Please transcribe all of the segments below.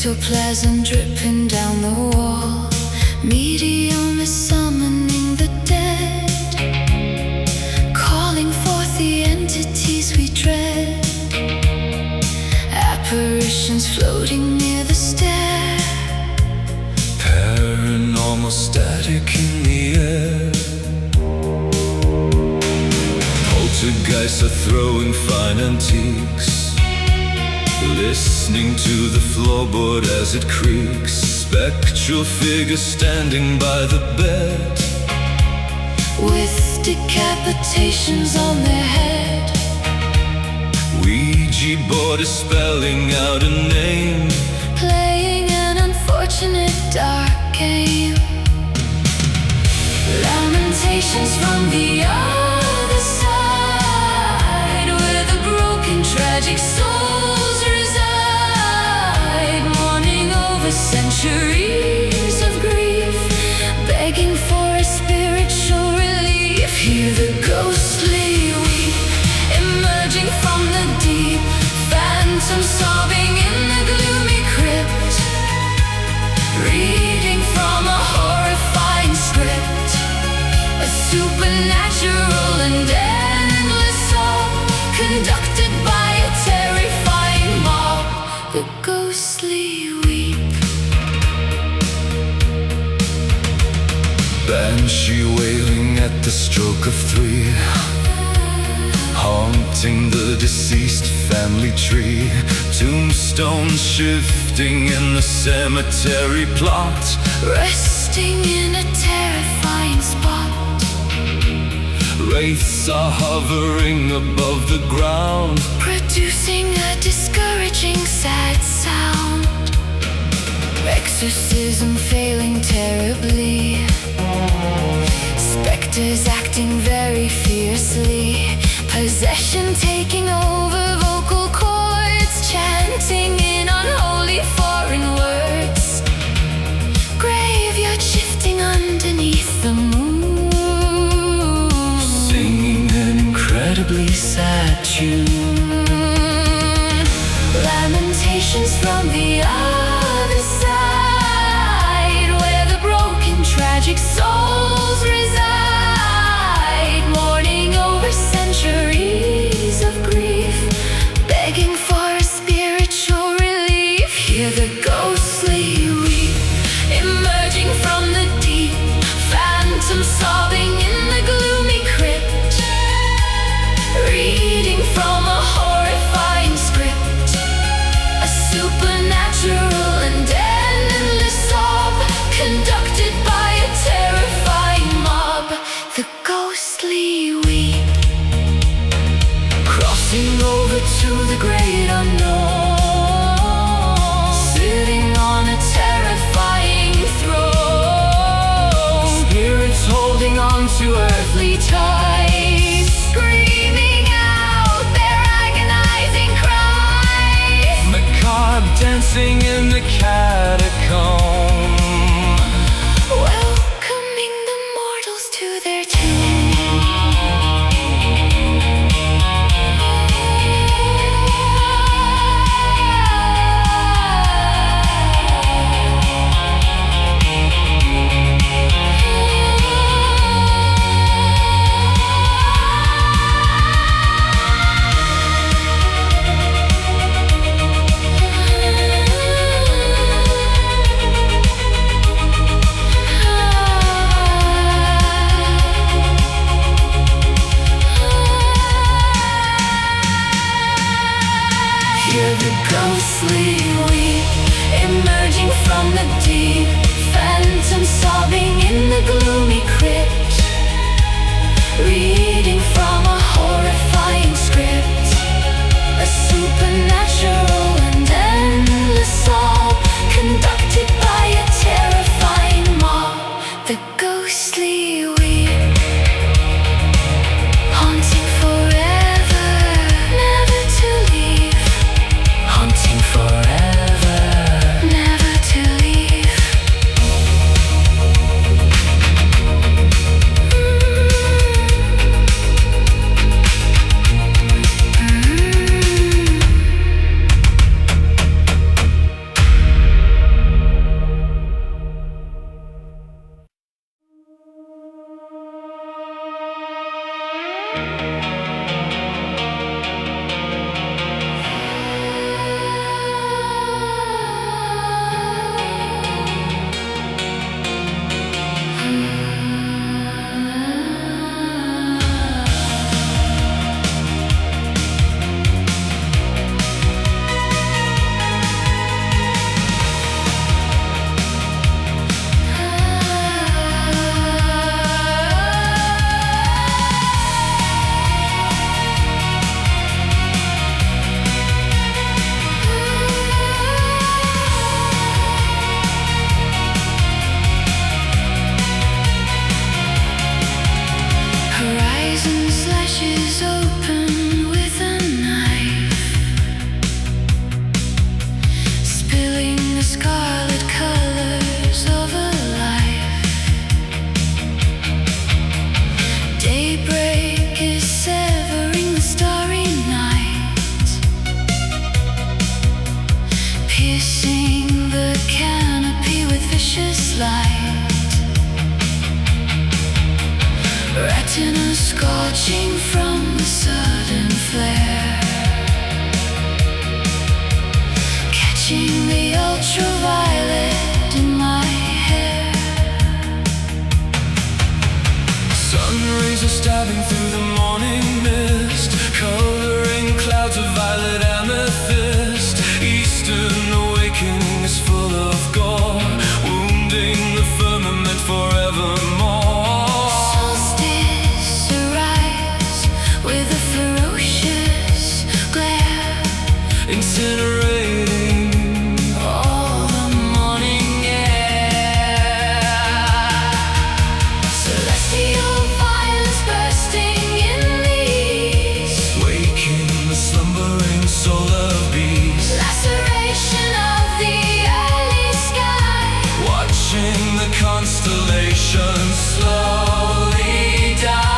ectoplasm dripping down the wall. Medium is summoning the dead, calling forth the entities we dread. Apparitions floating near the stair. Paranormal static in the air. Poltergeists are throwing fine antiques, listening to the floorboard as it creaks. Spectral figures standing by the bed, with decapitations on their head. Ouija board is spelling out a name, playing an unfortunate dark game. Lamentations from the other side, where the broken tragic souls reside, mourning over centuries of grief, begging for a spiritual relief. Hear the ghostly weep, emerging from the deep, phantom sobbing in the gloomy crypt, reading from a horrifying script, a supernatural and endless song, conducted by a terrifying mob. The ghostly weep. banshee wailing at the stroke of 3, haunting the deceased family tree. Tombstones shifting in the cemetery plot, resting in a terrifying spot. Wraiths are hovering above the ground, producing a discouraging sad sound. Exorcism failing terribly, specters acting very fiercely, possession taking over vocal cords, chanting in unholy foreign words. Graveyard shifting underneath the moon, singing an incredibly sad tune. Lamentations from the other side, where the broken tragic souls reside, mourning over centuries of grief, begging for a spiritual relief. Hear the ghostly weep, emerging from the deep, phantom sobbing in the gloomy crypt, reading from a horrifying script, a supernatural and endless sob, conducted by a terrifying mob. The ghostly weep, crossing over to the great unknown, sitting on a terrifying throne. Spirits holding on to earthly ties, screaming out their agonizing cries. Macabre dancing in the catacomb, welcoming the mortals to their tomb. Retina scorching from the sudden flare, catching the ultraviolet in my hair. Sun rays are stabbing through the morning mist, coloring clouds of violet amethyst. Eastern awakening is full of gore, wounding the firmament forevermore. Incinerating all the morning air. Celestial violence bursting in the east, waking the slumbering solar beast. Laceration of the early sky, watching the constellations slowly die.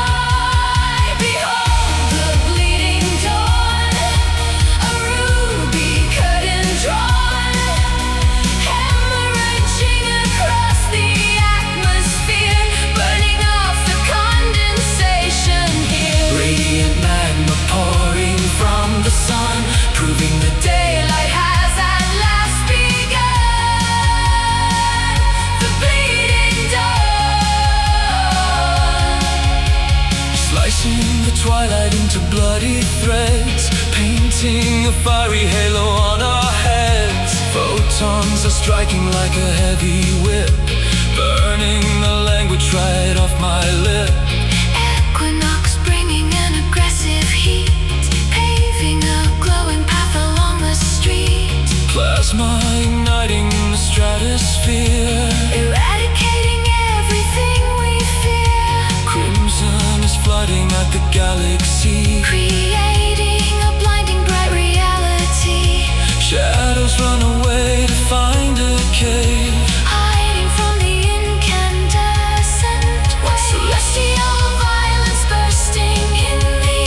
Proving the daylight has at last begun. The bleeding dawn, slicing the twilight into bloody threads, painting a fiery halo on our heads. Photons are striking like a heavy whip, burning the language right off my lip. Equinox bringing an aggressive heat, paving a glowing path along the street. Plasma igniting the stratosphere, eradicating everything we fear. Crimson is flooding at the galaxy, creating a blinding bright reality. Shadows run away to find a cave, hiding from the incandescent waves. Celestial violence bursting in the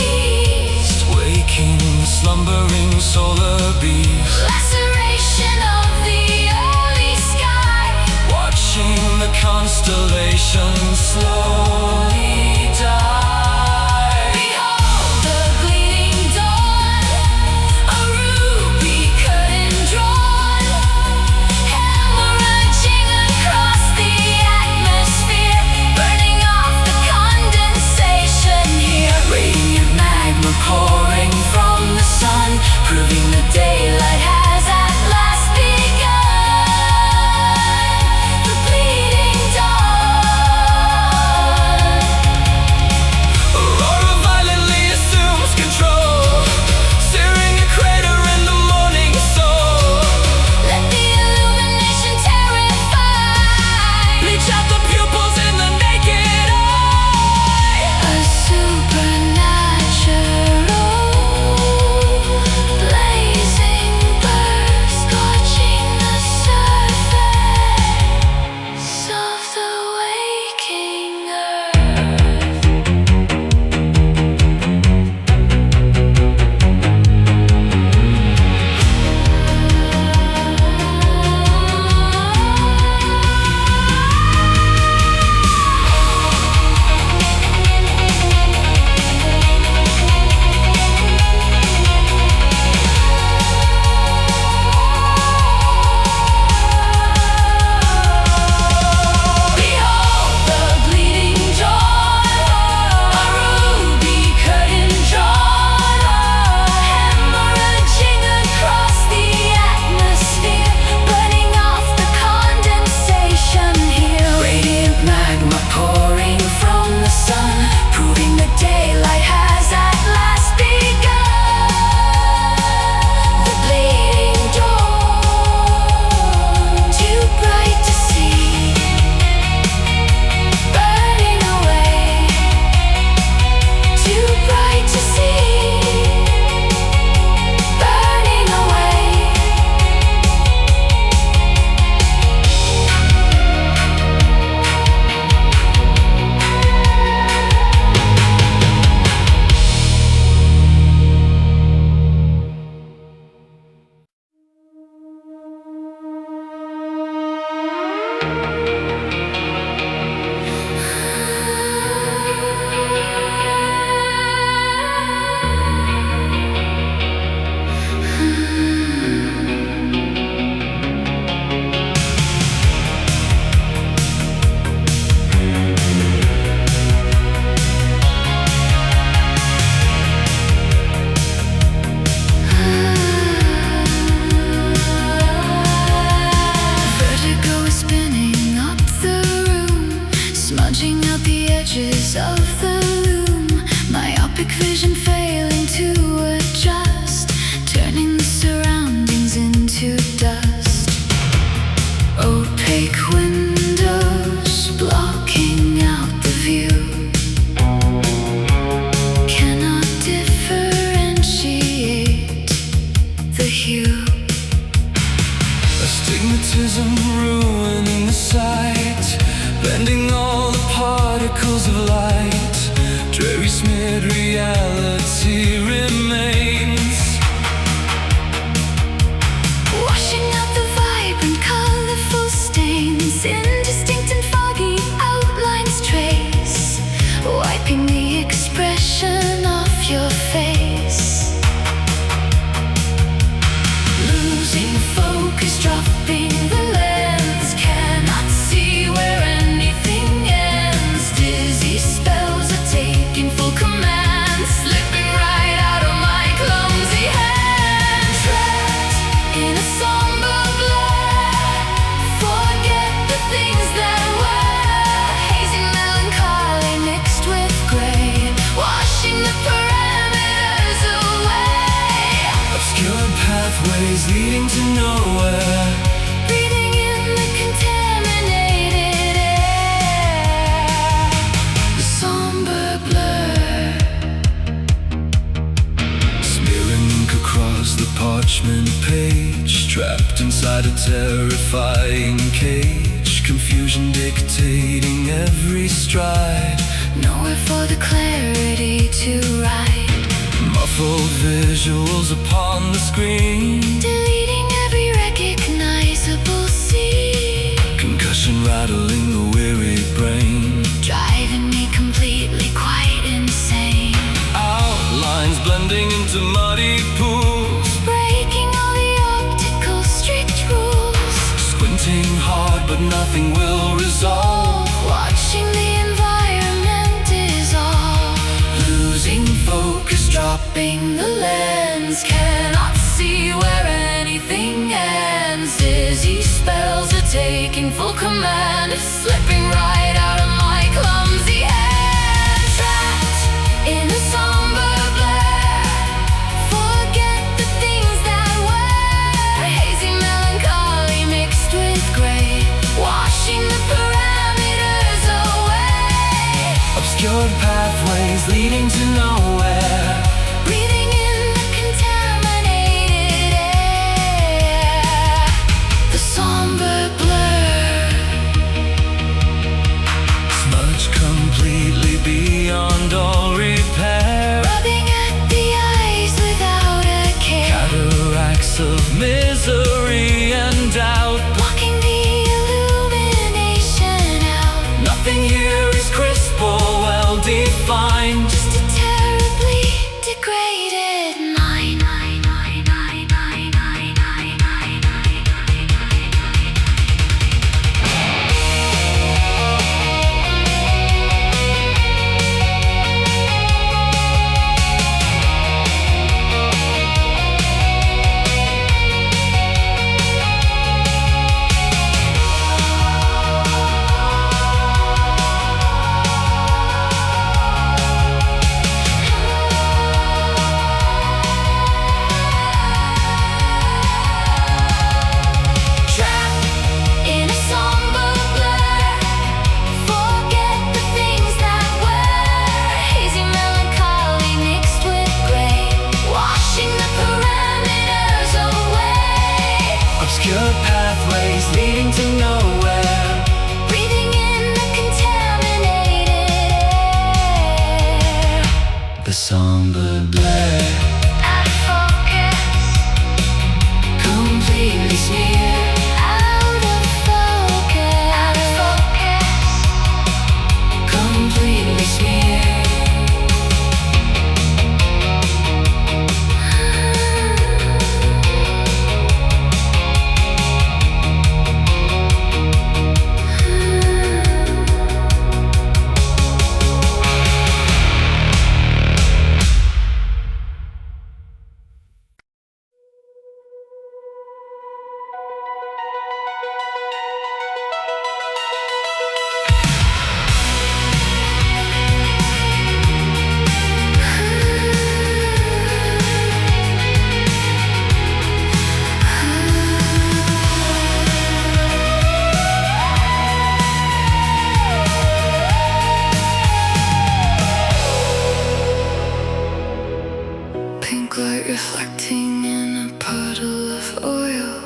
east, waking the slumbering solar beast. Laceration of the early sky, watching the constellations slowly die. Behold the bleeding dawn, a ruby curtain drawn, hemorrhaging across the atmosphere, burning off the condensation here. Radiant magma pouring from the sun, proving the daylight has at last begun. The bleeding dawn. edges of the loom, myopic vision failing to adjust, turning the surroundings into dust. Opaque windows blocking out the view, cannot differentiate the hue. Astigmatism ruining the sight, blending all the particles of light. Dreary smeared reality remains, washing out the vibrant, colorful stains. Indistinct and foggy outlines trace, wiping the expression of your face. Losing focus, dropping the lens, cannot see where anything ends. Dizzy spells are taking full command, slipping right out of my clumsy hand. Trapped in a somber blur, forget the things that were. Hazy melancholy mixed with gray, washing the parameters away. obscure pathways leading to nowhere. Breathing in the contaminated air, the somber blur. Smearing ink across the parchment page, trapped inside a terrifying cage. Confusion dictating every stride, Nowhere for the clarity to ride, muffled visuals upon the screen. deleting every recognizable scene, Concussion rattling the weary brain. driving me completely quite insane. Outlines blending into muddy pools, Breaking all the optical strict rules, squinting hard but nothing will resolve. watching the environment dissolve. Losing focus, dropping the lens, cannot see where anything ends. Dizzy spells are taking full command, slipping right out of my clumsy hand. Trapped in a somber blur, forget the things that were. Hazy melancholy mixed with gray, washing the parameters away. Obscured pathways leading to nowhere. Breathing in the contaminated air, the somber blur. Smudged completely beyond all repair. Rubbing at the eyes without a care, Cataracts of misery and doubt. blocking the illumination out. Nothing here is crisp or well defined. Just a terribly degraded mind. Trapped in a somber blur, forget the things that were. Hazy melancholy mixed with gray, washing the parameters away. Obscure pathways leading to nowhere. Breathing in the contaminated air, The somber blur, out of focus, completely smeared. Out of focus, completely smeared. reflecting in a puddle of oil,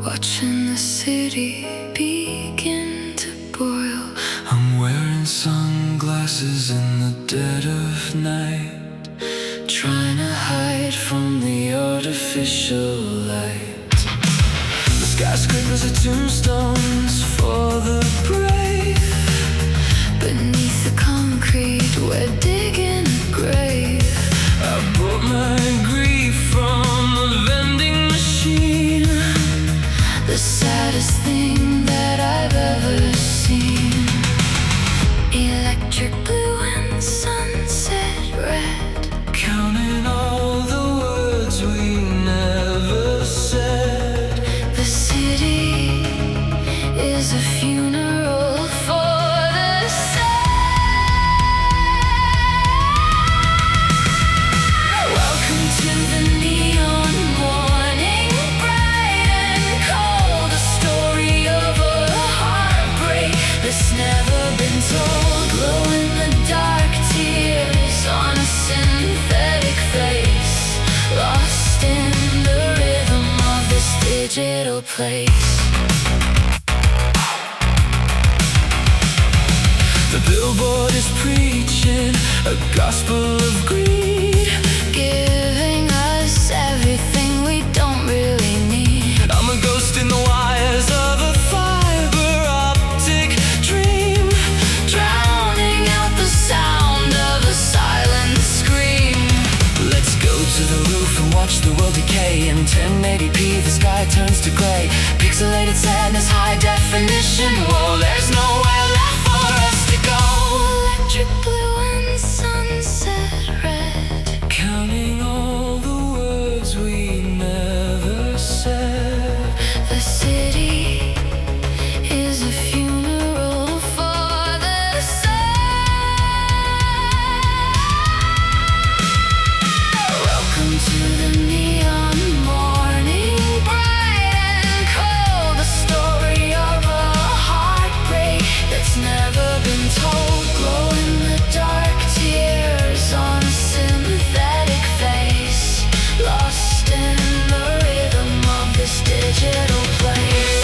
watching the city begin to boil. I'm wearing sunglasses in the dead of night, Trying to hide from the artificial light. the skyscrapers are tombstones for the brave. Beneath the concrete, we're digging a grave. I bought my grief from a vending machine. The saddest thing that I've ever seen. Electric blue and sunset red, Counting all the words we never said. the city is a funeral for the sad. Welcome to the neon morning, bright and cold, a story of a heartbreak that's never been told. Glow in the dark, tears on a synthetic face, lost in the rhythm of this digital place. The billboard is preaching a gospel of greed, Giving us everything we don't really need. I'm a ghost in the wires of a fiber optic dream, Drowning out the sound of a silent scream. let's go to the roof and watch the world decay. In 1080p the sky turns to gray, pixelated sadness, high definition. Whoa, there's nowhere left for us to go. Electric blue and sunset red, Counting all the words we never said. the city is a funeral for the sad. Welcome to the neon morning, bright and cold, a story of a heartbreak that's never been told. Glow in the dark, tears on a synthetic face, lost in the rhythm of this digital place.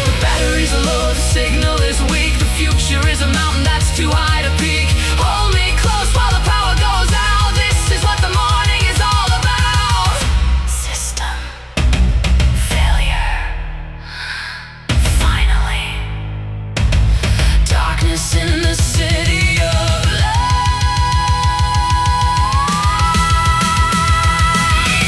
The batteries are low, the signal is weak. The future is a mountain that's too high to peak. Hold me close while the power goes out. This is what the morning is all about. System failure. Finally, darkness in the city of light.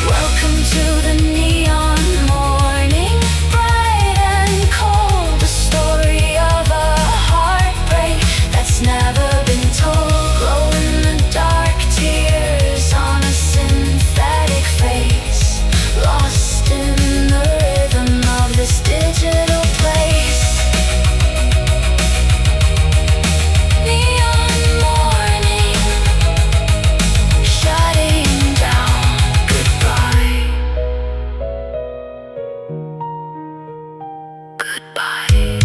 Welcome to the neon morning, bright and cold, the story of a heartbreak that's never been told. Glow in the dark, tears on a synthetic face, lost in the rhythm of this digital place. Neon morning, shutting down. Goodbye. Goodbye.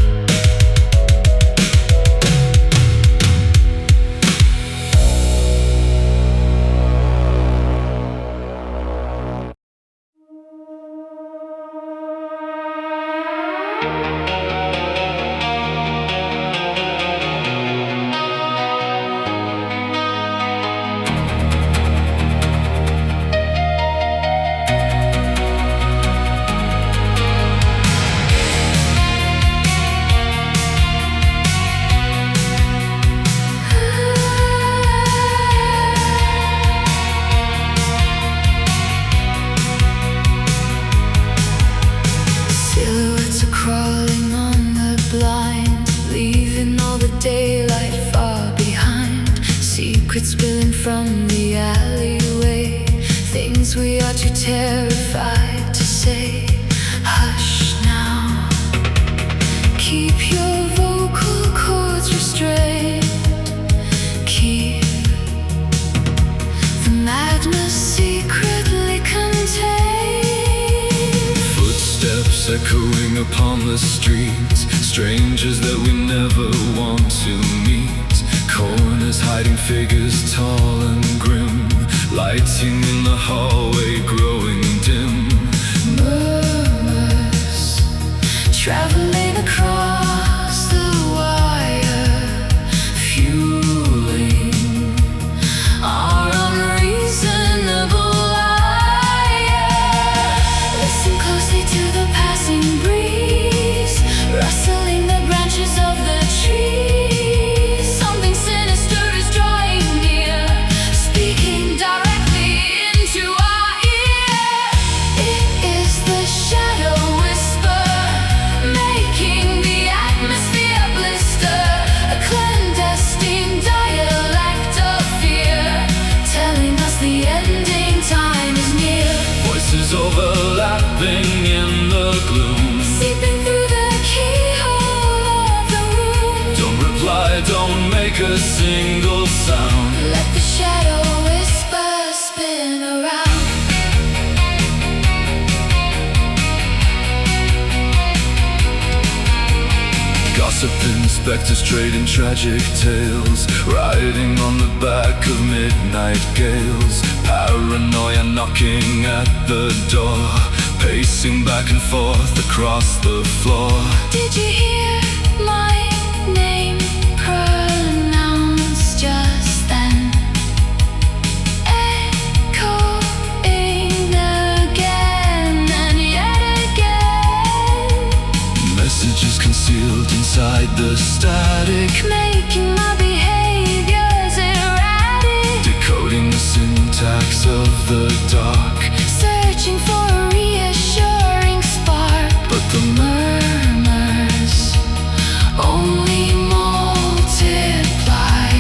Silhouettes are crawling on the blind, leaving all the daylight far behind. Secrets spilling from the alleyway, things we are too terrified to say. Hush now, keep your vocal cords restrained. Keep the madness secretly contained. Footsteps echoing upon the streets, strangers that we never want to meet. Corners hiding figures tall and grim, lighting in the hallway growing dim. Murmurs traveling across the wire, fueling our unreasonable ire. Listen closely to the passing breeze, rustling the branches of the trees. Something sinister is drawing near, speaking directly into our ear. It is the shadow whisper, making the atmosphere blister. A clandestine dialect of fear, telling us the ending time is near. Voices overlapping in the gloom, Seeping through the keyhole of the room. don't reply, don't make a single sound. Let the shadow whisper spin around. Gossiping specters trading tragic tales, riding on the back of midnight gales. Paranoia knocking at the door, pacing back and forth across the floor. Did you hear my name pronounced just then? Echoing again and yet again. Messages concealed inside the static, Making my behaviors erratic. decoding the syntax of the dark. Searching for a reassuring spark, But the murmurs only multiply,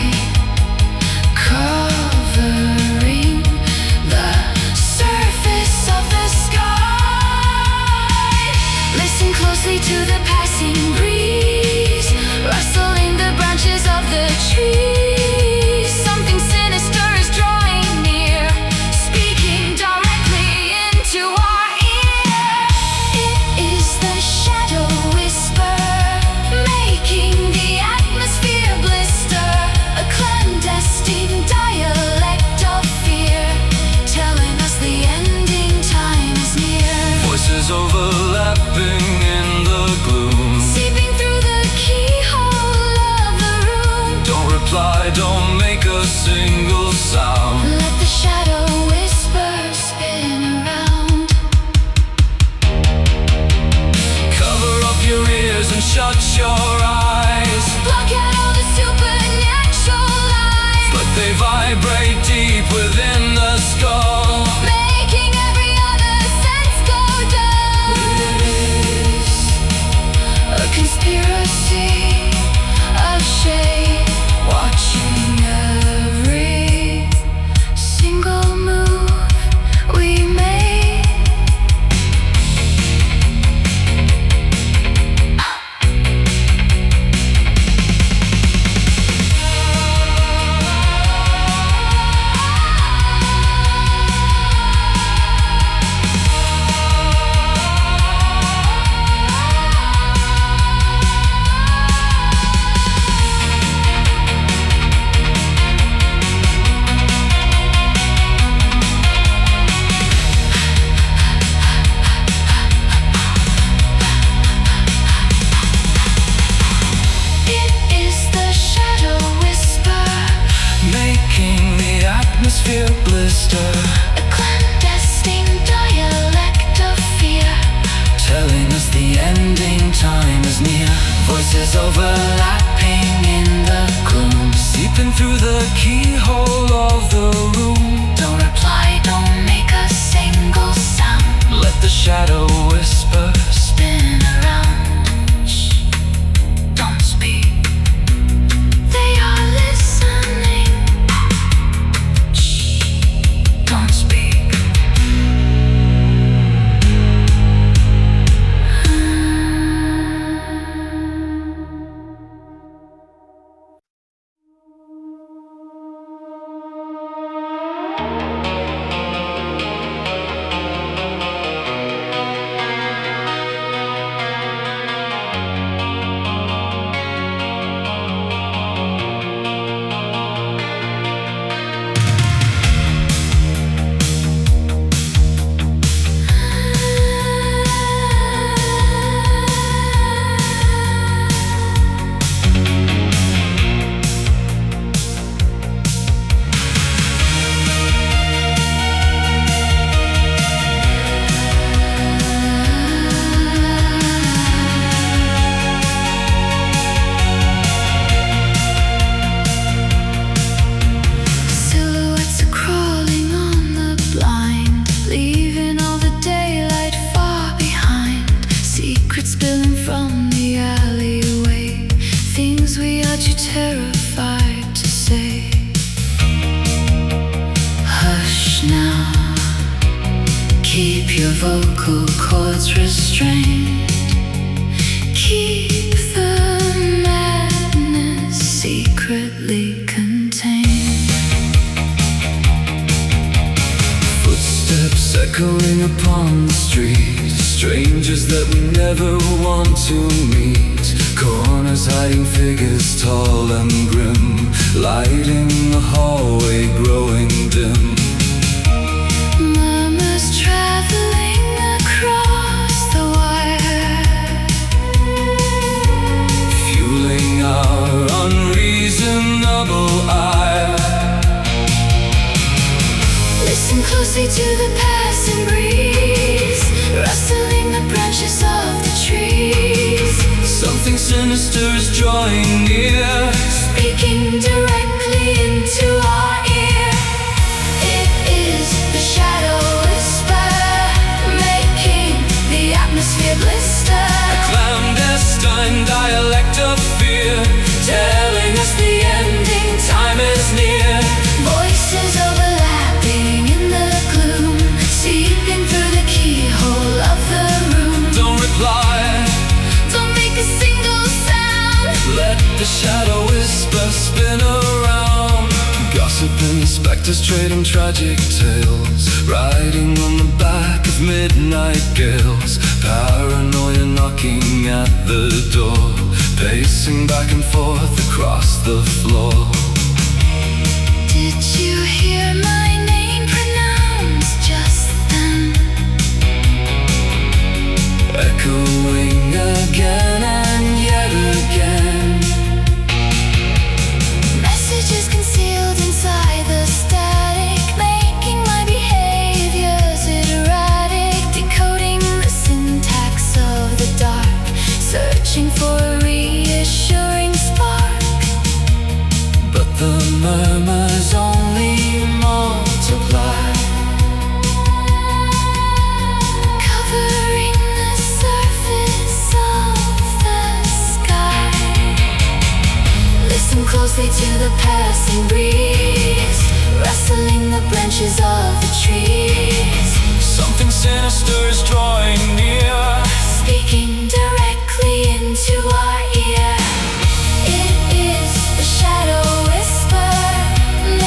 covering the surface of the sky. Listen closely to the passing breeze, rustling the branches of the trees. Something sinister is drawing near, speaking directly into our ear. It is the shadow whisper, making the atmosphere blister. A clandestine dialect of fear, telling us the ending time is near. voices overlapping in the gloom, Seeping through the keyhole of the room. don't reply, don't make a single sound. Let the shadow whisper spin around. Cover up your ears and shut your eyes, Block out all the supernatural lies, but they vibrate deep within the skull. making every other sense go dull. It is a conspiracy of shade, watching every single move we make. It is the shadow whisper, Making the atmosphere blister, a clandestine dialect of fear, telling us the ending time is near. Voices overlapping in the gloom, seeping through the keyhole of the room. don't reply, don't make a single sound. Let the shadow whisper Spin around. Shh, don't speak. They are listening. Shh, don't speak. your vocal cords restrained. Keep the madness secretly contained. Footsteps echoing upon the street, strangers that we never want to meet. Corners hiding figures tall and grim, lighting the hallway growing dim. Murmurs traveling across the wire, fueling our unreasonable ire. listen closely to the passing breeze, rustling the branches of the trees. Something sinister is drawing near, Speaking directly into our ear. It is the shadow whisper, making the atmosphere blister. a clandestine dialect of fear, telling us the ending time is near. Voices overlapping in the gloom, seeping through the keyhole of the room. Don't reply, Don't make a single sound. let the shadow whisper spin around. Gossiping specters trading tragic tales, riding on the back of midnight gales. Paranoia knocking at the door, pacing back and forth across the floor. Did you hear my name pronounced just then? Echoing again and yet again. Messages concealed inside the static, making my behaviors erratic. Decoding the syntax of the dark, searching for a reassuring spark. But the murmurs only multiply, Covering the surface of the sky. Listen closely to the passing breeze, rustling the branches of the trees. something sinister is drawing near. Speaking directly into our ear. It is the shadow whisper,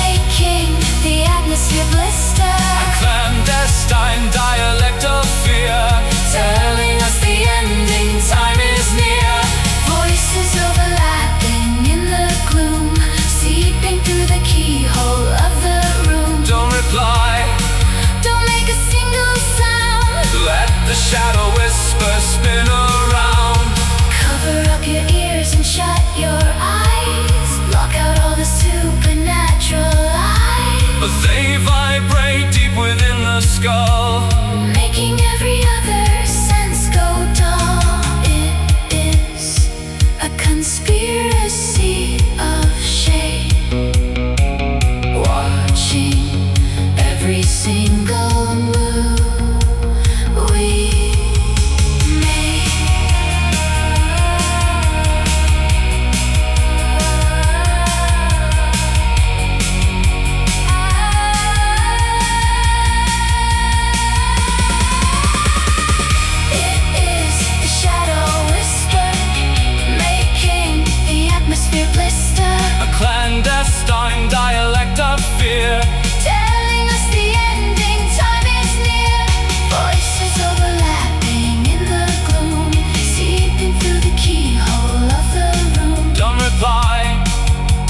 making the atmosphere blister. A clandestine dialect of fear, telling us the ending time is near. Voices overlapping in the gloom, seeping through the keyhole of the room. Don't reply, Don't make a single sound. let the shadow whisper spin around. Cover up your ears and shut your eyes. Block out all the supernatural lies, But they vibrate deep within the skull, making every other sense go dull. It is a conspiracy of shade, watching every single move we make. It is the shadow whisper, making the atmosphere blister. a clandestine dialect of fear. Telling us the ending time is near. Voices overlapping in the gloom, seeping through the keyhole of the room. Don't reply,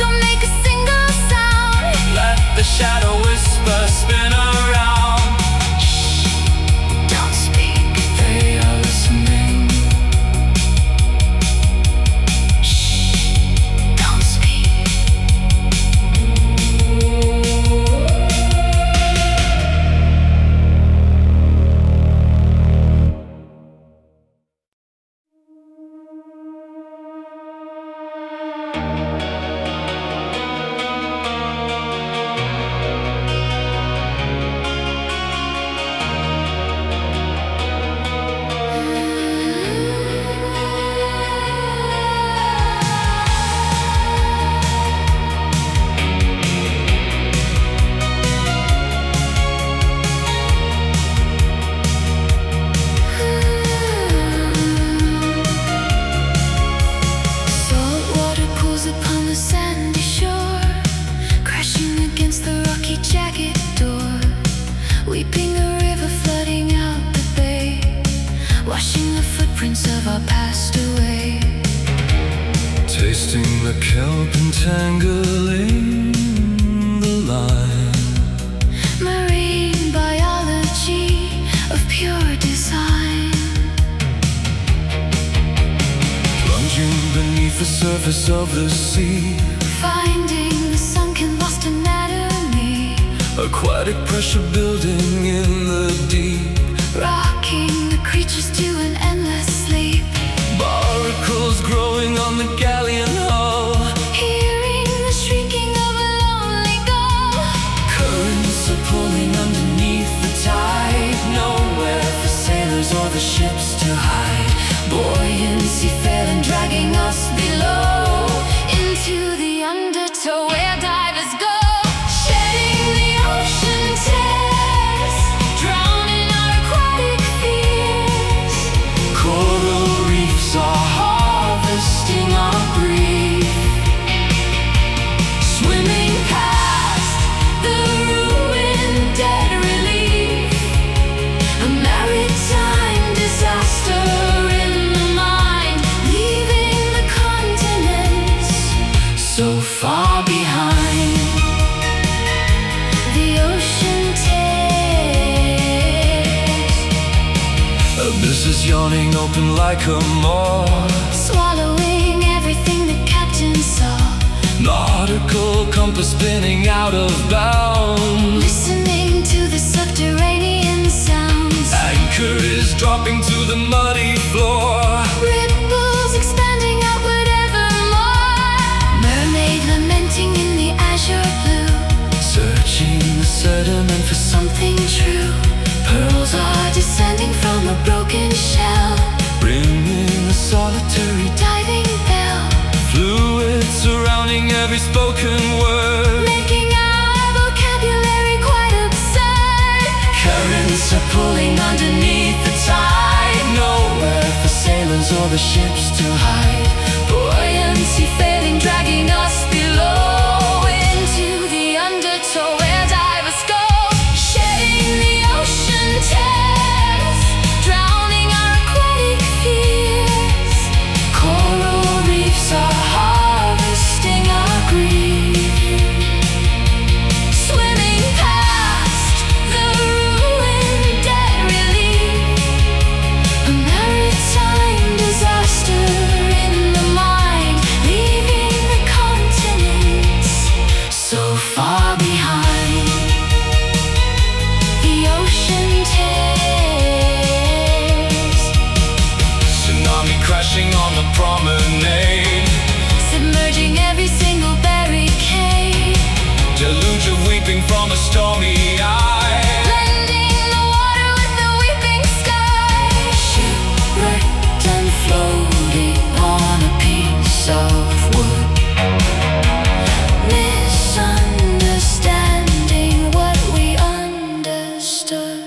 Don't make a single sound. let the shadow whisper spin around. Don't speak. They are listening, Don't speak. weeping a river flooding out the bay, washing the footprints of our past away. Tasting the kelp entangling the line, Marine biology of pure design. plunging beneath the surface of the sea, Finding the sunken lost anatomy, aquatic pressure building in the deep, rocking the creatures to an endless sleep. barnacles growing on the galleon hull, Hearing the shrieking of a lonely gull. currents are pulling underneath the tide, nowhere for sailors or the ships to hide. Buoyancy failing, dragging us below into the undertow where divers go. Shedding the ocean tears, drowning our aquatic fears. Coral reefs are harvesting our grief, Swimming past the ruined dead relief. A maritime disaster in the mind, leaving the continents so far behind. The ocean tears, abysses yawning open like a maw, swallowing everything the captain saw. nautical compass spinning out of bounds, Listening to the subterranean sounds. anchor is dropping to the muddy floor, Ripples expanding outward evermore. Mermaid lamenting in the azure blue, searching the sediment for something true. Pearls are descending from a broken shell, ringing a solitary diving bell, fluid surrounding every spoken word. making our vocabulary quite absurd. Currents are pulling underneath the tide, nowhere for sailors or the ships to hide. Buoyancy failing, dragging us below into the undertow where divers go. Shedding the ocean tears, drowning our aquatic fears. Coral reefs are harvesting our grief. Swimming past the ruined dead relief. A maritime disaster in the mind, leaving the continents so far behind. The ocean tears, Tsunami crashing on the promenade, submerging every single barricade. deluge of weeping from a stormy eye. Blending the water with the weeping sky. Shipwrecked and floating on a piece of wood. Misunderstanding what we understood.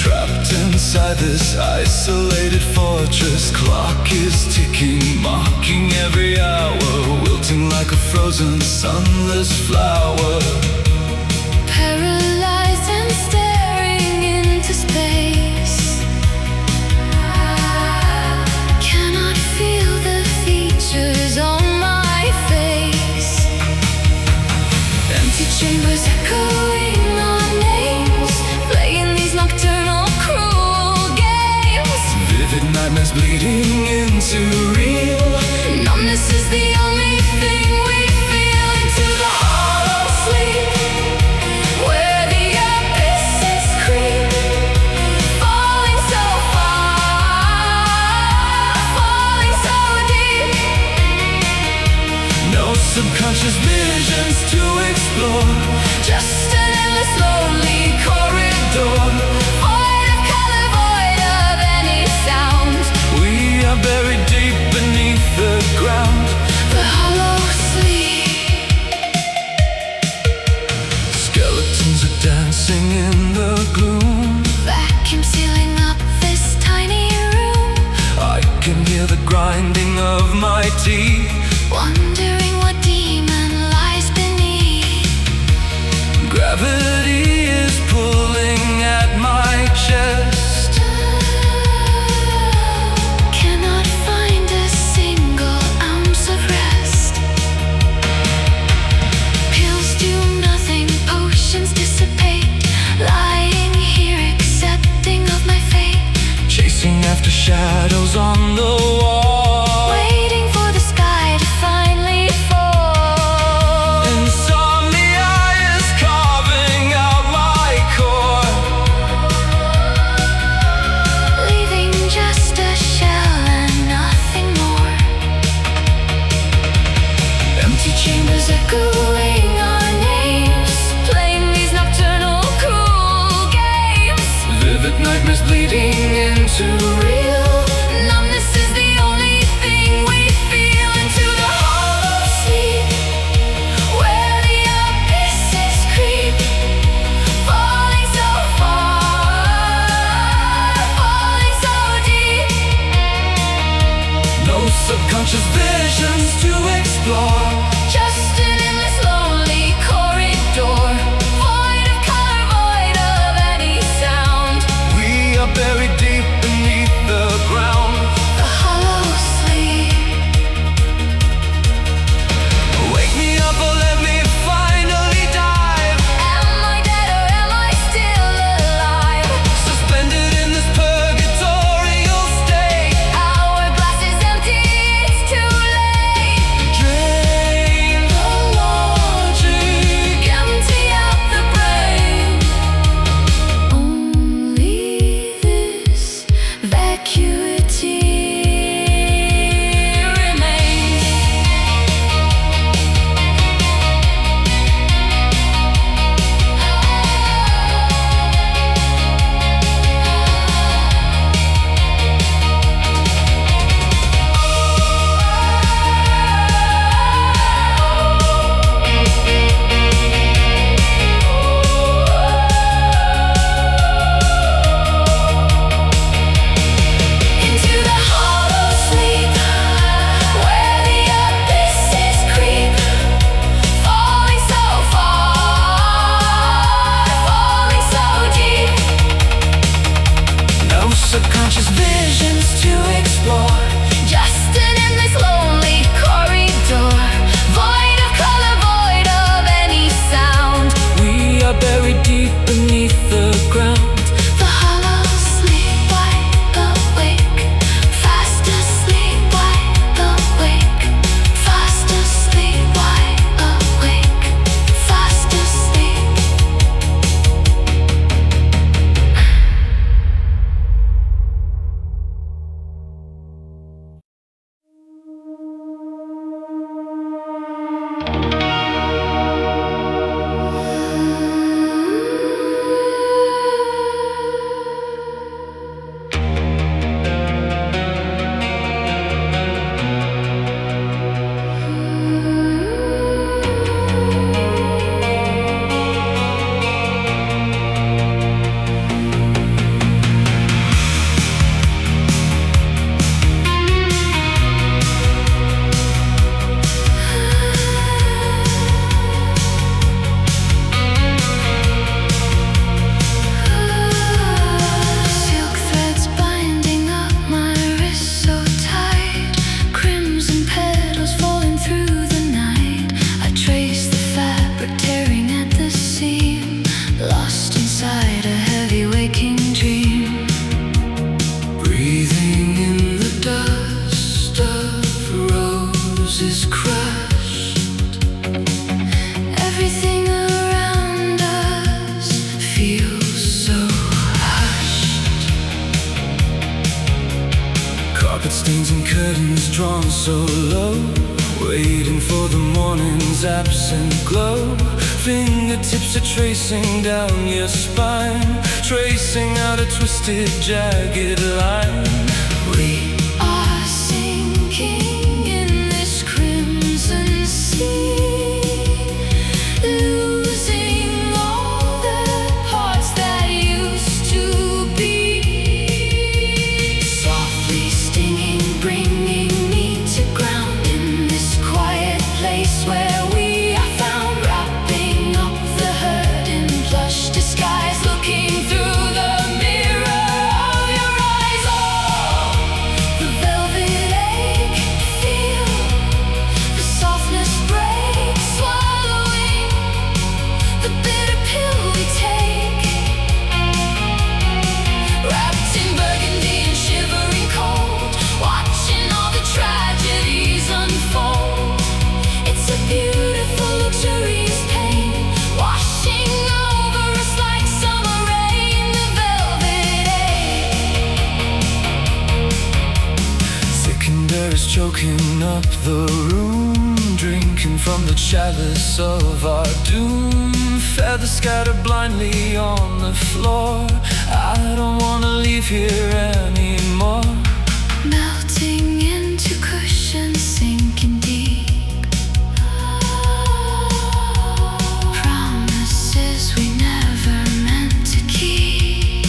Trapped inside this isolated fortress, clock is ticking, mocking every hour, wilting like a frozen, sunless flower. Paralyzed and staring into space, cannot feel the features on my face. Empty chambers echoing our names, playing these nocturnal cruel games. Vivid nightmares bleeding into real. Numbness is the only thing we feel. Into the hollow sleep, where the abysses creep, falling so far, falling so deep. No subconscious visions to explore, Just an endless lonely corridor, void of color, void of any sound. we are buried deep beneath the ground. The hollow sleep. Skeletons are dancing in the gloom. Vacuum sealing up this tiny room, I can hear the grinding of my teeth. wondering what demon lies beneath. Gravity is pulling at my chest. Cannot find a single ounce of rest. Pills do nothing, potions dissipate. Lying here accepting of my fate, Chasing after shadows on the wall. waiting for the sky to finally fall. Insomnia is carving out my core. Leaving just a shell and nothing more. Empty chambers echoing our names, playing these nocturnal cruel games. Vivid nightmares bleeding into real. Numbness is the only thing we feel. Into the hollow sleep, where the abysses creep, falling so far, falling so deep. No subconscious visions to explore. Just an endless lonely corridor, void of color, void of any sound. We are buried deep beneath the ground. The hollow sleep. Wake me up or let me finally dive. Am I dead or am I still alive? Suspended in this purgatorial state. Hourglass is empty, it's too late. Drain the logic. Empty out the brain. Only this vacuity remains. Into the hollow sleep, where the abysses creep, falling so far, falling so deep. No subconscious visions to explore. Just an endless lonely corridor, void of color, void of any sound. We are buried deep beneath the ground. The hollow sleep, wide awake, fast asleep, wide awake, fast asleep, wide awake, fast asleep. carpet stains and curtains drawn so low, waiting for the morning's absent glow. Fingertips are tracing down your spine, tracing out a twisted, jagged line. We are sinking in this crimson sea, losing all the parts that used to be. Softly stinging, bringing me to ground in this quiet place where we are found, wrapping up the hurt in plush disguise, looking through the mirror of your eyes. Oh, the velvet ache, feel the softness break, swallowing the bitter pill we take. Wrapped in burgundy and shivering cold, watching all the tragedies unfold. It's a beautiful luxurious pain, washing over us like summer rain. The velvet ache. Sickener is choking up the room, drinking from the chalice of our doom. Feathers scattered blindly on the floor. I don't wanna leave here anymore. Melting into cushions, sinking deep. Promises we never meant to keep.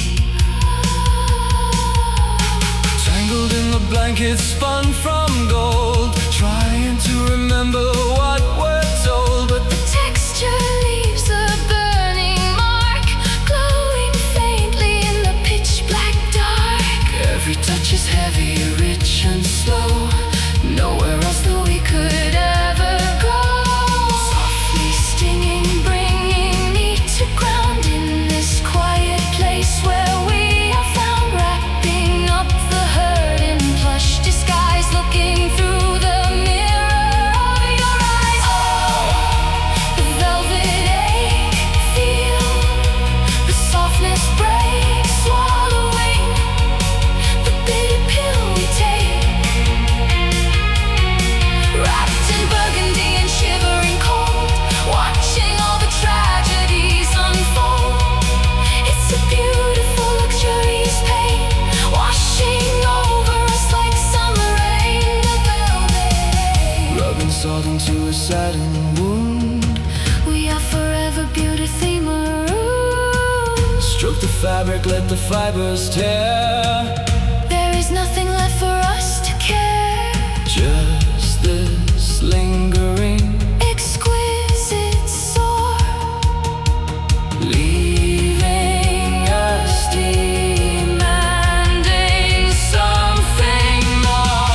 Tangled in the blankets spun from gold, trying to remember what we're told, but The texture leaves a burning mark, glowing faintly in the pitch black dark. every touch is heavy, rich and slow. Nowhere else that we could ever go. Softly stinging, bringing me to ground in this quiet place where we are found, wrapping up the hurt in plush disguise, looking through the mirror of your eyes. Oh, the velvet ache, feel the softness break, swallowing the bitter pill we take. Wrapped in burgundy and shivering cold, watching all the tragedies unfold. It's a beautiful luxurious pain, washing over us like summer rain. The velvet ache. rubbing salt into a saddened wound. We are forever beautifully marooned. Stroke the fabric, let the fibers tear. There is nothing left for us to care. Just this lingering, Exquisite sore, leaving us demanding something more.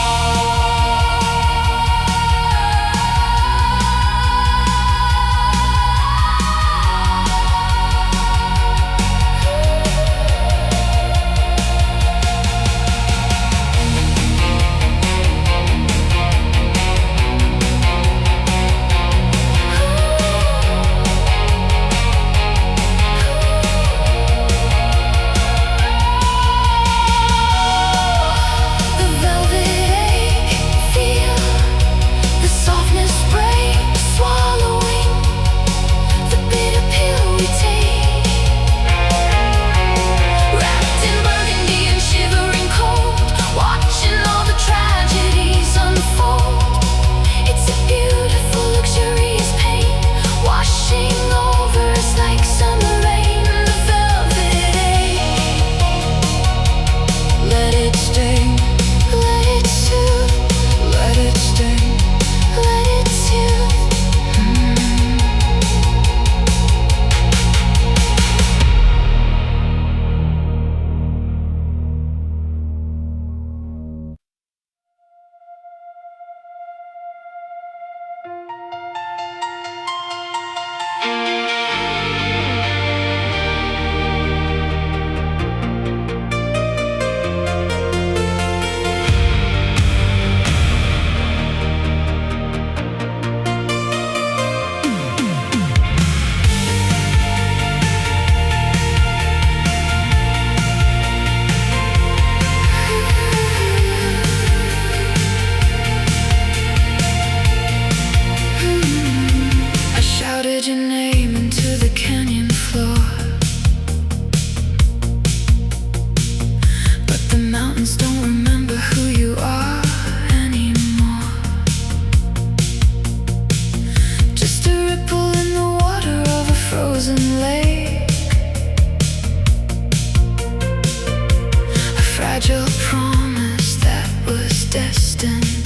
fragile promise that was destined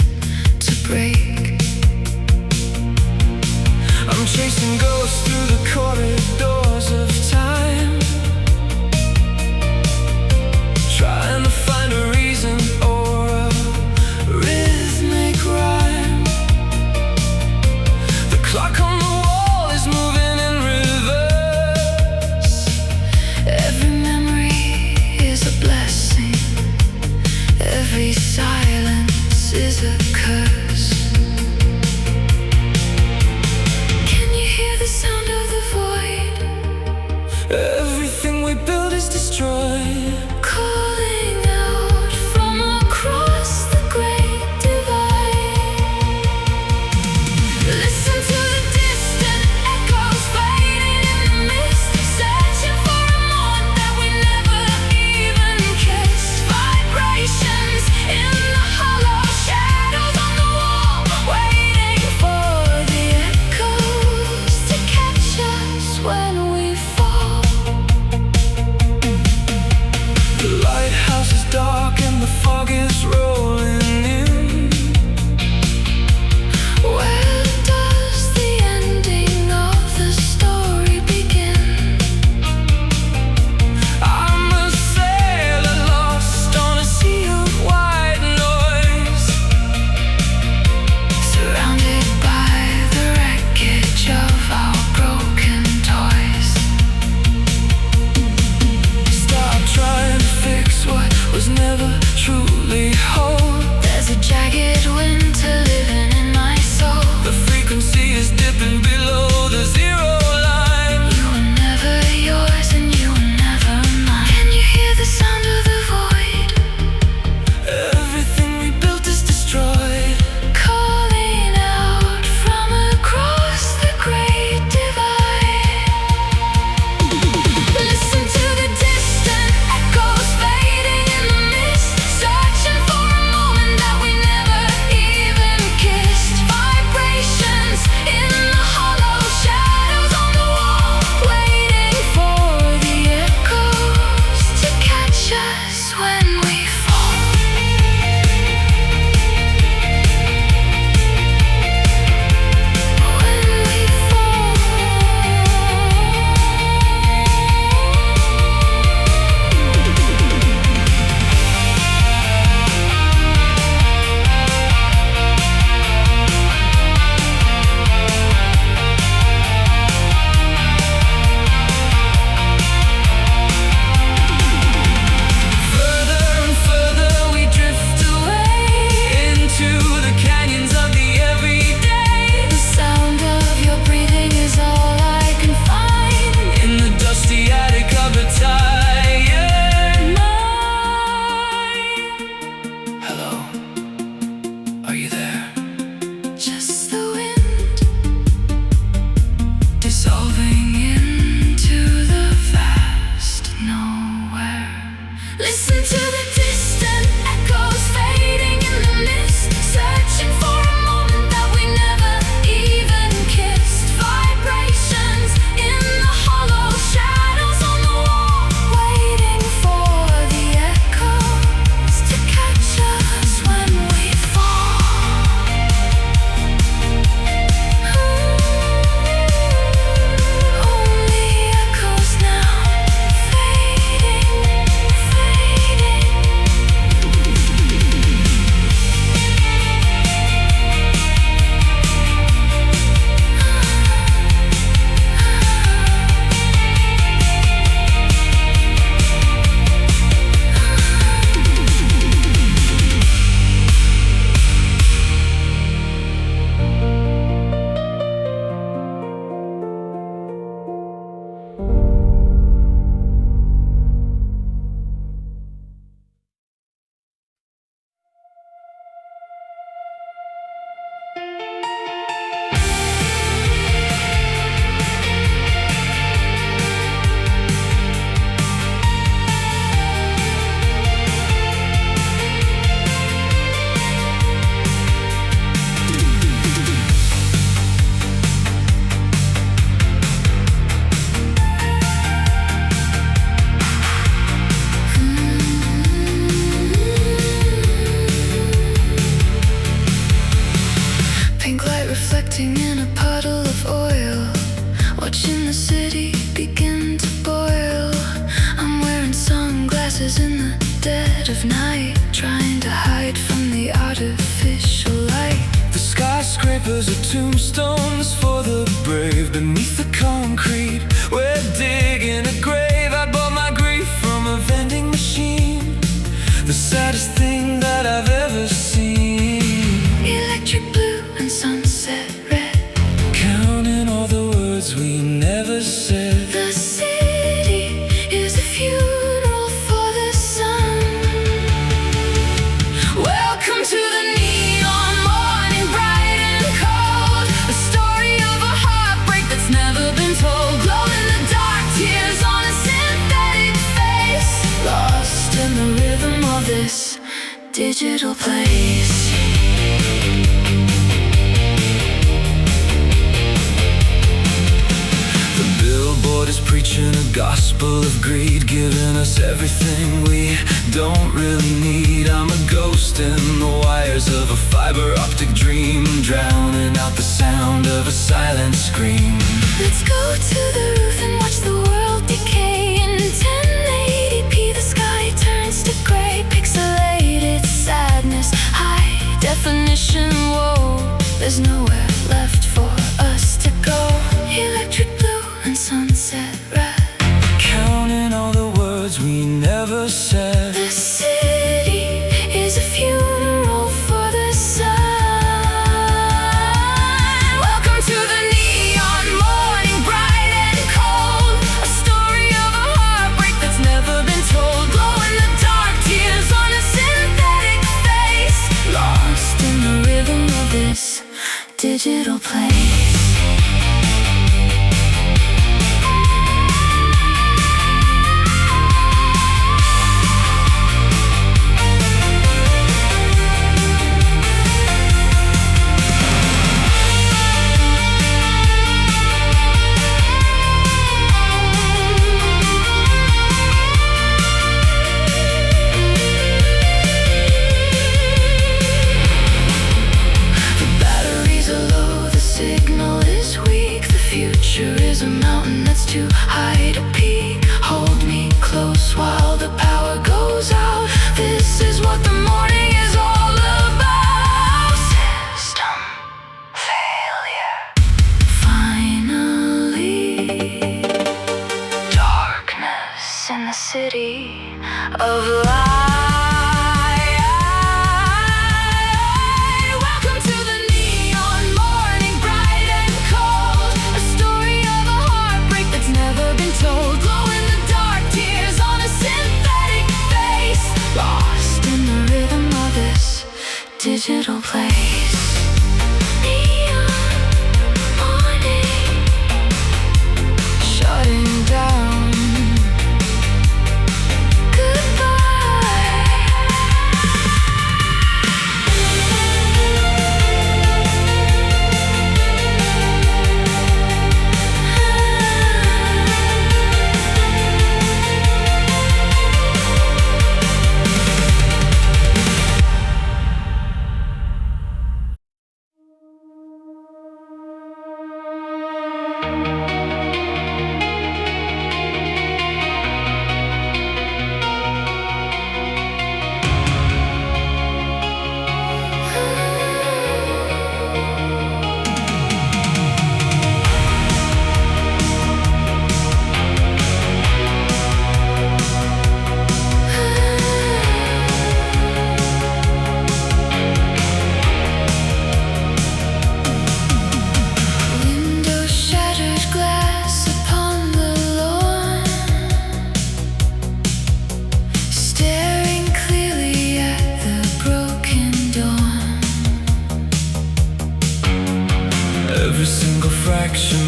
to break. I'm chasing ghosts through the corridors of time, trying to find a reason or a rhythmic rhyme. The clock on the wall is moving in reverse. Every memory is a blessing. Every silence is a curse. Can you hear the sound of the void? Everything we build is destroyed. Calling out from across the great divide. Listen to the distant echoes fading in the mist, searching for a moment that we never even kissed. Vibrations in the hollow shadows on the wall, waiting for the echoes to catch us when we fall. The lighthouse is dark and the fog is rolling in. Where does the ending of the story begin? I'm a sailor lost on a sea of white noise, Surrounded by the wreckage of our broken toys. stop trying to fix what was never truly whole. There's a jagged winter living in my soul. The frequency is dipping below the zero line. You were never yours and you were never mine. Can you hear the sound of the void? Everything we built is destroyed. Calling out from across the great divide. Listen to the distant echoes fading in the mist, searching for a moment that we never even kissed. Vibrations in the hollow shadows on the wall, waiting for the echoes to catch us when we fall. When we fall. Further and further we drift away into the canyons of the everyday. The sound of your breathing is all I can find. In the dusty attic of a tired mind. Hello, are you there? Just the wind dissolving into the vast nowhere. Listen to the distant echoes fading in the mist, searching for a moment that we never even kissed. Vibrations in the hollow shadows on the wall, waiting for the echoes to catch us when we fall. Only echoes now, fading, fading. voices in the dead of night, trying to hide from the artificial light. The skyscrapers are tombstones for the brave. Beneath the concrete, we're digging a grave. I bought my grief from a vending machine, the saddest thing that I've ever seen. Electric blue and sunset red, Counting all the words we never said. the city is a funeral for the sun. Welcome to the neon morning, bright and cold. The story of a heartbreak that's never been told. Glow in the dark, tears on a synthetic face, lost in the rhythm of this digital place. The billboard is preaching a gospel of greed, giving us everything we don't really need. I'm a ghost in the wires of a fiber optic dream, drowning out the sound of a silent scream. Let's go to the roof and watch the world decay. In 1080p the sky turns to gray, pixelated sadness, high definition woe. There's nowhere left for us to go. Electric blue and sunset red, Counting all the words we never said. the city is a funeral for the sun. Welcome to the neon morning, bright and cold. A story of a heartbreak that's never been told. Glow in the dark, tears on a synthetic face, lost in the rhythm of this digital place. Is a mountain that's too high to peak. Hold me close while the power goes out. This is what the morning is all about. System failure. Finally, darkness in the city of light. Digital place. Neon morning, shutting down. Goodbye.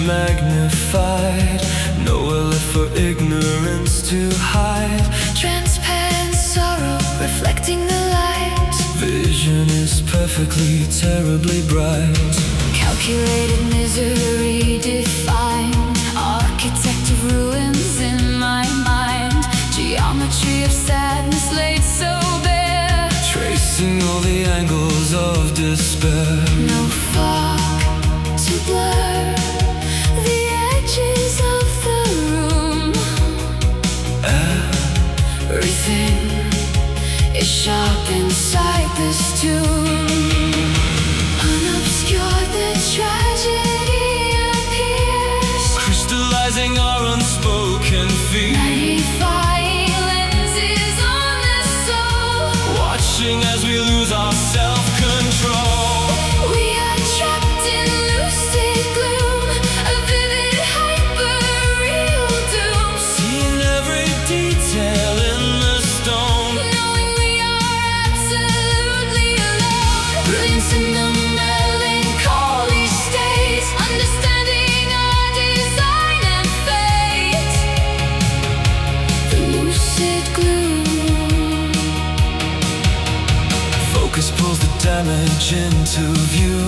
magnified, nowhere left for ignorance to hide. Transparent sorrow reflecting the light. Vision is perfectly, terribly bright. Calculated misery defined. Architect of ruins in my mind. Geometry of sadness laid so bare. Tracing all the angles of despair. No fog to blur the edges of the room. Everything is sharp inside this tune. Unobscured, the tragedy appears, crystallizing our unspoken fear. magnifying lenses on the soul, Watching as we lose our self-control. we are trapped in lucid gloom, a vivid hyper-real doom, Seeing every detail in the stone. knowing we are absolutely alone. Brilliance in the melancholy states, understanding our design and fate. The lucid gloom. Focus pulls the damage into view.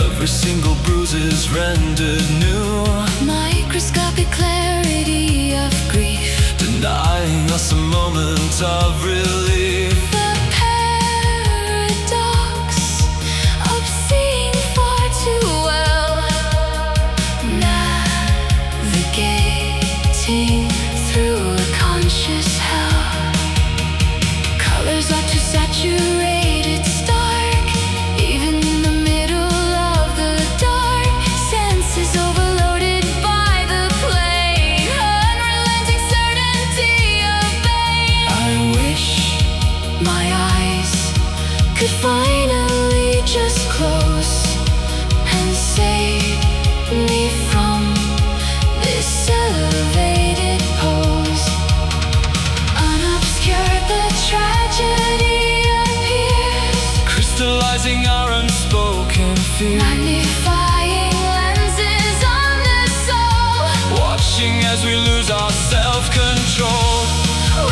Every single bruise is rendered new, Microscopic clarity of grief. denying us a moment of relief. The paradox of seeing far too well, navigating through a conscious hell. Colors are too saturated, it's dark, even in the middle of the dark. Senses overloaded by the plane, unrelenting certainty of pain. I wish my eyes could finally just close and save me from this elevated pose. Unobscured, the tragedy appears, Crystallizing our unspoken fear. magnifying lenses on the soul. Watching as we lose our self-control.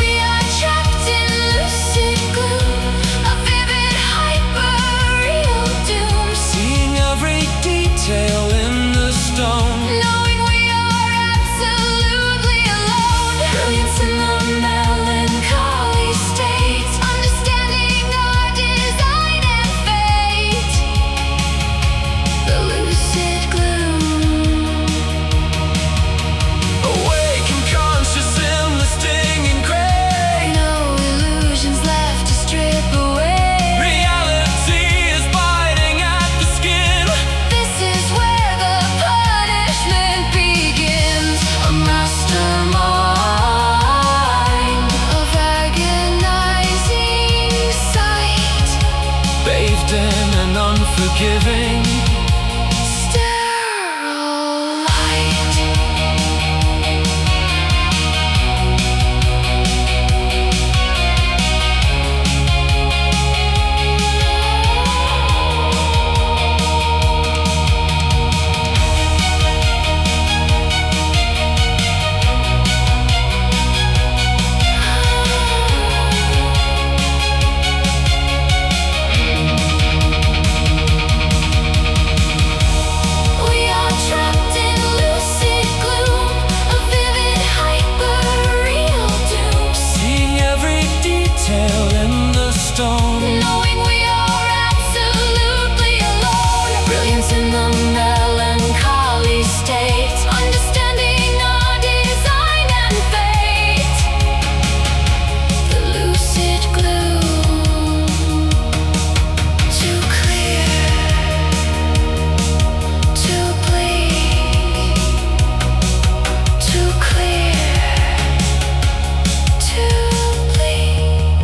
We are trapped in lucid gloom, a vivid hyper-real doom, Seeing every detail in the stone. knowing we are absolutely alone. Brilliance in the melancholy states, understanding our design and fate. The lucid gloom. Awake and conscious in the stinging gray. No illusions left to strip away. Reality is biting at the skin. This is where the punishment begins. A mastermind of agonizing sight, Bathed in an unforgiving sterile light. We are trapped in lucid gloom, a vivid hyper-real doom, Seeing every detail in the stone. knowing we are absolutely alone. Brilliance in the melancholy states, understanding our design and fate. The lucid gloom. Too clear, too bleak, too clear, too bleak.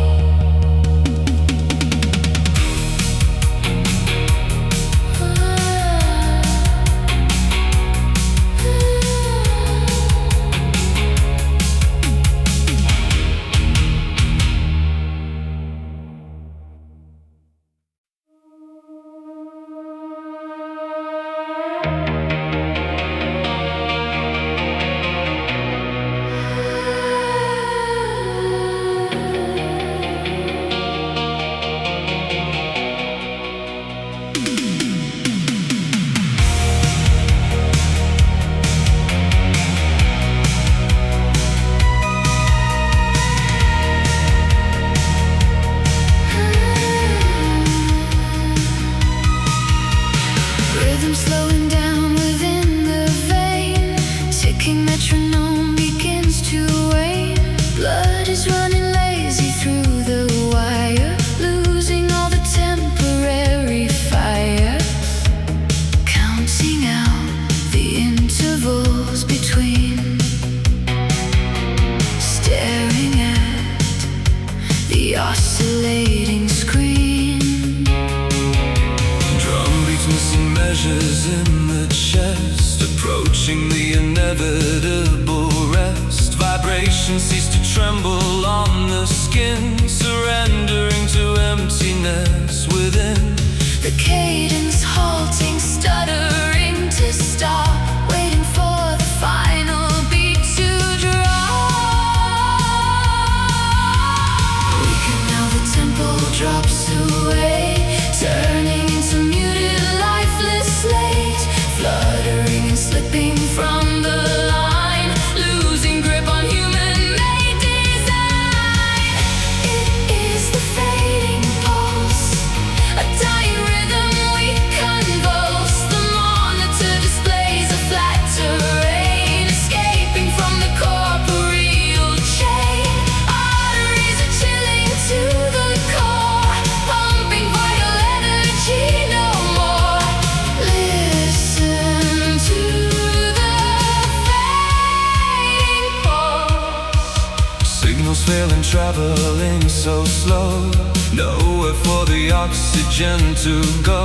the oscillating scream. Drum beats missing measures in the chest, approaching the inevitable rest. Vibrations cease to tremble on the skin, surrendering to emptiness within. The cadence halting, stuttering to stop, waiting for the final beat to drop. Weaken now, the tempo drops away, turning into muted, lifeless slate, fluttering and slipping from the line, losing grip on human-made design. It is the fading pulse, a dying rhythm we convulse. The monitor displays a flat terrain, escaping from the corporeal chain. Arteries are chilling to the core, pumping vital energy no more. Listen to the fading pulse. Signals failing, traveling so slow, nowhere for the oxygen to go.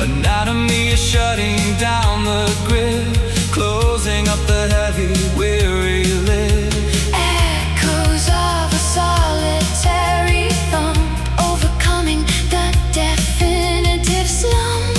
Anatomy is shutting down the grid, closing up the heavy, weary lid. Echoes of a solitary thump, overcoming the definitive slump.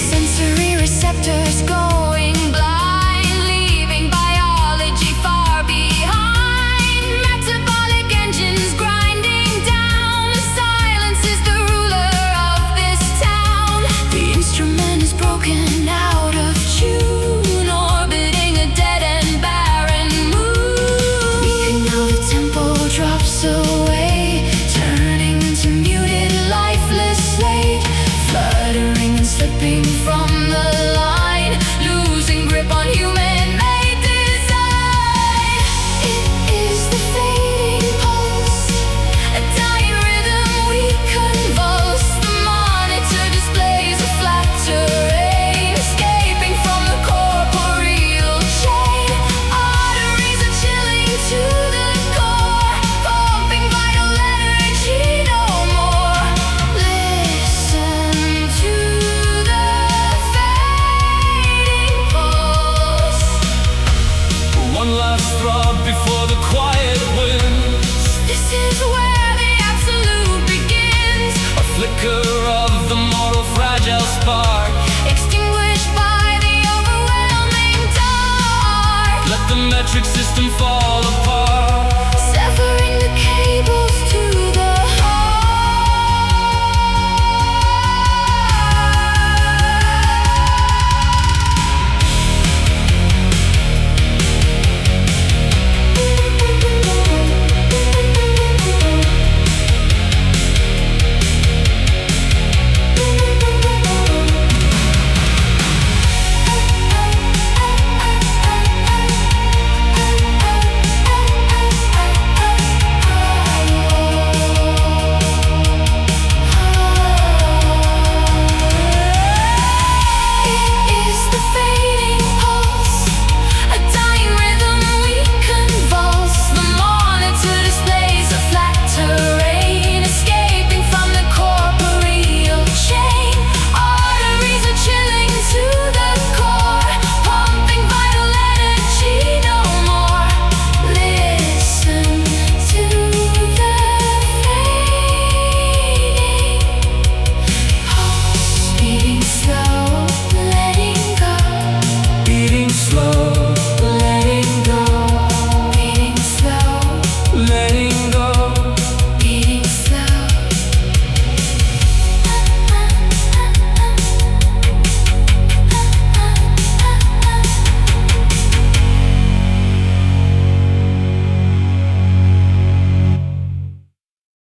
Sensory receptors going blind, leaving biology far behind. Metabolic engines grinding down, silence is the ruler of this town. The instrument is broken out of tune, orbiting a dead and barren moon. Weaken now, the tempo drops away, turning into muted, lifeless slate, fluttering and slipping from the line, losing grip on human-made design. It is the fading pulse, a dying rhythm we convulse. The monitor displays a flat terrain, escaping from the corporeal chain. Arteries are chilling to the core, pumping vital energy no more. Listen to the fading pulse. One last throb before the quiet wins, This is where the absolute begins, a flicker of the mortal fragile spark. extinguished by the overwhelming dark. Let the metric system fall